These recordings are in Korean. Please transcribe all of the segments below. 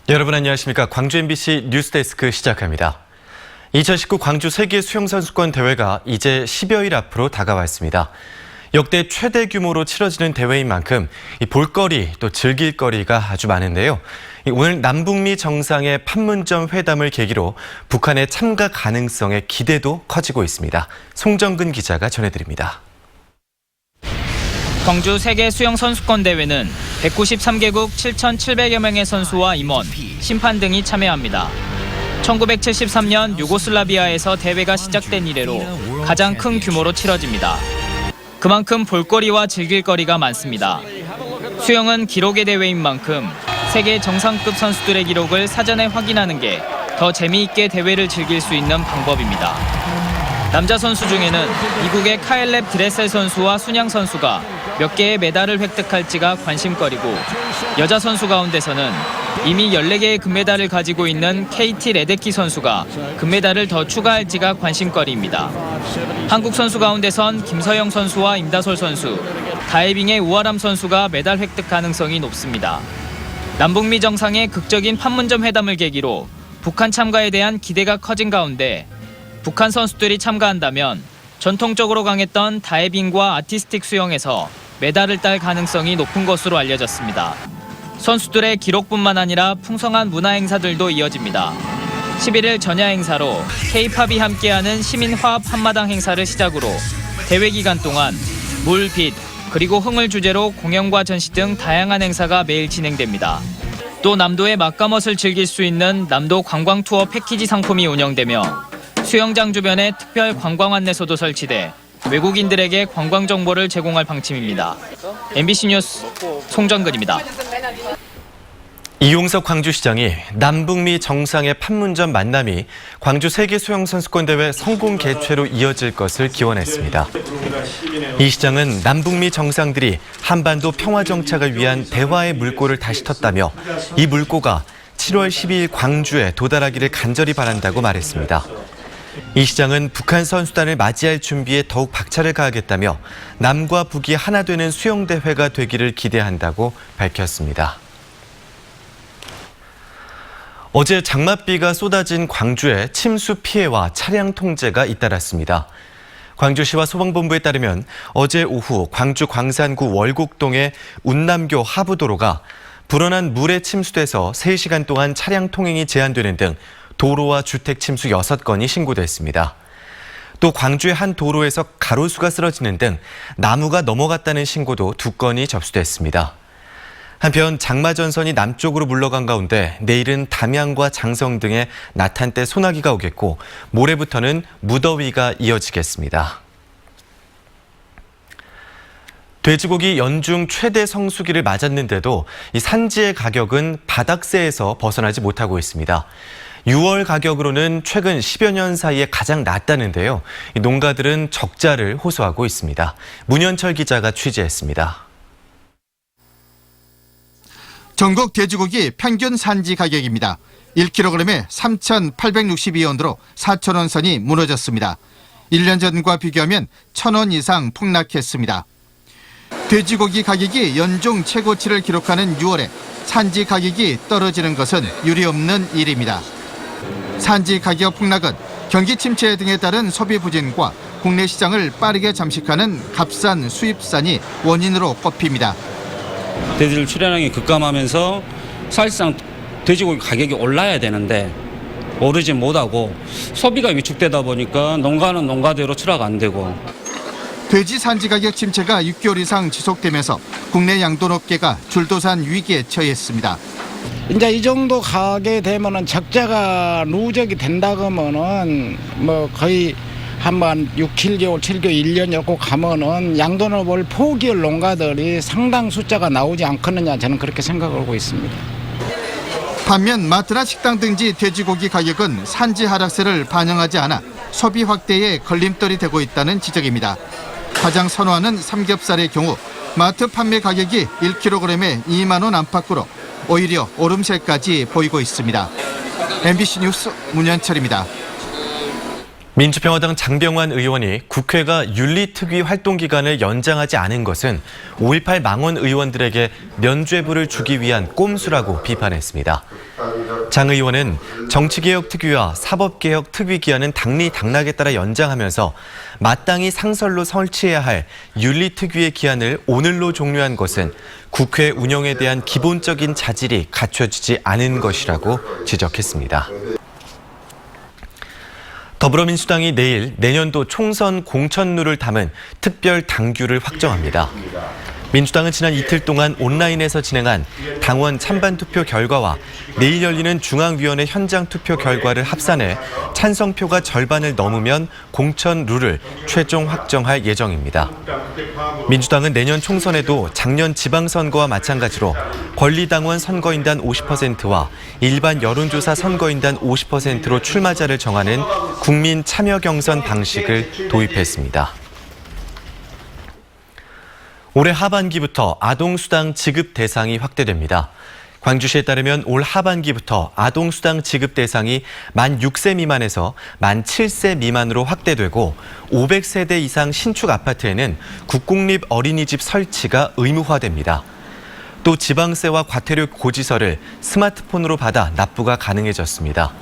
여러분 안녕하십니까. 광주 MBC 뉴스데스크 시작합니다. 2019 광주 세계 수영선수권 대회가 이제 10여일 앞으로 다가왔습니다. 역대 최대 규모로 치러지는 대회인 만큼 볼거리 또 즐길 거리가 아주 많은데요. 오늘 남북미 정상의 판문점 회담을 계기로 북한의 참가 가능성의 기대도 커지고 있습니다. 송정근 기자가 전해드립니다. 광주 세계 수영선수권 대회는 193개국 7,700여 명의 선수와 임원, 심판 등이 참여합니다. 1973년 유고슬라비아에서 대회가 시작된 이래로 가장 큰 규모로 치러집니다. 그만큼 볼거리와 즐길거리가 많습니다. 수영은 기록의 대회인 만큼 세계 정상급 선수들의 기록을 사전에 확인하는 게 더 재미있게 대회를 즐길 수 있는 방법입니다. 남자 선수 중에는 미국의 카일렙 드레셀 선수와 순양 선수가 몇 개의 메달을 획득할지가 관심거리고, 여자 선수 가운데서는 이미 14개의 금메달을 가지고 있는 KT 레데키 선수가 금메달을 더 추가할지가 관심거리입니다. 한국 선수 가운데선 김서영 선수와 임다솔 선수, 다이빙의 우아람 선수가 메달 획득 가능성이 높습니다. 남북미 정상의 극적인 판문점 회담을 계기로 북한 참가에 대한 기대가 커진 가운데 북한 선수들이 참가한다면 전통적으로 강했던 다이빙과 아티스틱 수영에서 메달을 딸 가능성이 높은 것으로 알려졌습니다. 선수들의 기록뿐만 아니라 풍성한 문화 행사들도 이어집니다. 11일 전야 행사로 K-팝이 함께하는 시민화합 한마당 행사를 시작으로 대회 기간 동안 물, 빛, 그리고 흥을 주제로 공연과 전시 등 다양한 행사가 매일 진행됩니다. 또 남도의 맛과멋을 즐길 수 있는 남도 관광 투어 패키지 상품이 운영되며 수영장 주변에 특별 관광 안내소도 설치돼 외국인들에게 관광 정보를 제공할 방침입니다. MBC 뉴스 송정근입니다. 이용석 광주시장이 남북미 정상의 판문점 만남이 광주 세계 수영선수권대회 성공 개최로 이어질 것을 기원했습니다. 이 시장은 남북미 정상들이 한반도 평화 정착을 위한 대화의 물꼬를 다시 텄다며 이 물꼬가 7월 12일 광주에 도달하기를 간절히 바란다고 말했습니다. 이 시장은 북한 선수단을 맞이할 준비에 더욱 박차를 가하겠다며 남과 북이 하나 되는 수영대회가 되기를 기대한다고 밝혔습니다. 어제 장맛비가 쏟아진 광주에 침수 피해와 차량 통제가 잇따랐습니다. 광주시와 소방본부에 따르면 어제 오후 광주 광산구 월곡동의 운남교 하부도로가 불어난 물에 침수돼서 3시간 동안 차량 통행이 제한되는 등 도로와 주택 침수 6건이 신고됐습니다. 또 광주의 한 도로에서 가로수가 쓰러지는 등 나무가 넘어갔다는 신고도 2건이 접수됐습니다. 한편 장마전선이 남쪽으로 물러간 가운데 내일은 담양과 장성 등의 낮 한때 소나기가 오겠고 모레부터는 무더위가 이어지겠습니다. 돼지고기 연중 최대 성수기를 맞았는데도 이 산지의 가격은 바닥세에서 벗어나지 못하고 있습니다. 6월 가격으로는 최근 10여 년 사이에 가장 낮다는데요. 농가들은 적자를 호소하고 있습니다. 문현철 기자가 취재했습니다. 전국 돼지고기 평균 산지 가격입니다. 1kg에 3,862원으로 4,000원 선이 무너졌습니다. 1년 전과 비교하면 1,000원 이상 폭락했습니다. 돼지고기 가격이 연중 최고치를 기록하는 6월에 산지 가격이 떨어지는 것은 유례없는 일입니다. 산지 가격 폭락은 경기 침체 등에 따른 소비 부진과 국내 시장을 빠르게 잠식하는 값싼 수입산이 원인으로 꼽힙니다. 돼지를 출하량이 급감하면서 사실상 돼지고기 가격이 올라야 되는데 오르지 못하고 소비가 위축되다 보니까 농가는 농가대로 출하가 안 되고. 돼지 산지 가격 침체가 6개월 이상 지속되면서 국내 양돈업계가 줄도산 위기에 처했습니다. 이제 이 정도 가게 되면은 적자가 누적이 된다 그러면은 뭐 거의 한번 6, 7개월, 7개월, 1년 이렇게 가면은 양돈업을 포기할 농가들이 상당 숫자가 나오지 않겠느냐 저는 그렇게 생각하고 있습니다. 반면 마트나 식당 등지 돼지고기 가격은 산지 하락세를 반영하지 않아 소비 확대에 걸림돌이 되고 있다는 지적입니다. 가장 선호하는 삼겹살의 경우 마트 판매 가격이 1kg에 2만 원 안팎으로 오히려 오름세까지 보이고 있습니다. MBC 뉴스 문현철입니다. 민주평화당 장병완 의원이 국회가 윤리특위 활동 기간을 연장하지 않은 것은 5.18 망원 의원들에게 면죄부를 주기 위한 꼼수라고 비판했습니다. 장 의원은 정치개혁특위와 사법개혁특위 기한은 당리 당락에 따라 연장하면서 마땅히 상설로 설치해야 할 윤리특위의 기한을 오늘로 종료한 것은 국회 운영에 대한 기본적인 자질이 갖춰지지 않은 것이라고 지적했습니다. 더불어민주당이 내일 내년도 총선 공천룰을 담은 특별 당규를 확정합니다. 민주당은 지난 이틀 동안 온라인에서 진행한 당원 찬반 투표 결과와 내일 열리는 중앙위원회 현장 투표 결과를 합산해 찬성표가 절반을 넘으면 공천 룰을 최종 확정할 예정입니다. 민주당은 내년 총선에도 작년 지방선거와 마찬가지로 권리당원 선거인단 50%와 일반 여론조사 선거인단 50%로 출마자를 정하는 국민 참여 경선 방식을 도입했습니다. 올해 하반기부터 아동수당 지급 대상이 확대됩니다. 광주시에 따르면 올 하반기부터 아동수당 지급 대상이 만 6세 미만에서 만 7세 미만으로 확대되고 500세대 이상 신축 아파트에는 국공립 어린이집 설치가 의무화됩니다. 또 지방세와 과태료 고지서를 스마트폰으로 받아 납부가 가능해졌습니다.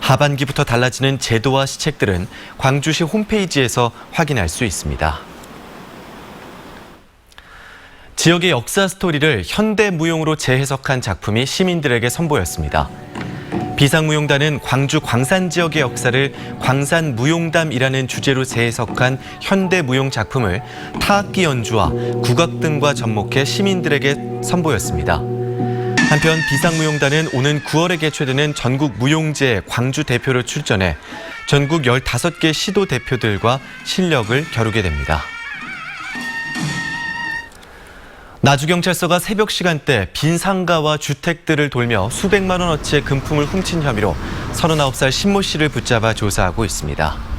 하반기부터 달라지는 제도와 시책들은 광주시 홈페이지에서 확인할 수 있습니다. 지역의 역사 스토리를 현대무용으로 재해석한 작품이 시민들에게 선보였습니다. 비상무용단은 광주 광산 지역의 역사를 광산무용담이라는 주제로 재해석한 현대무용 작품을 타악기 연주와 국악 등과 접목해 시민들에게 선보였습니다. 한편 비상무용단은 오는 9월에 개최되는 전국무용제 광주 대표로 출전해 전국 15개 시도 대표들과 실력을 겨루게 됩니다. 나주경찰서가 새벽 시간대 빈 상가와 주택들을 돌며 수백만 원어치의 금품을 훔친 혐의로 39살 신모 씨를 붙잡아 조사하고 있습니다.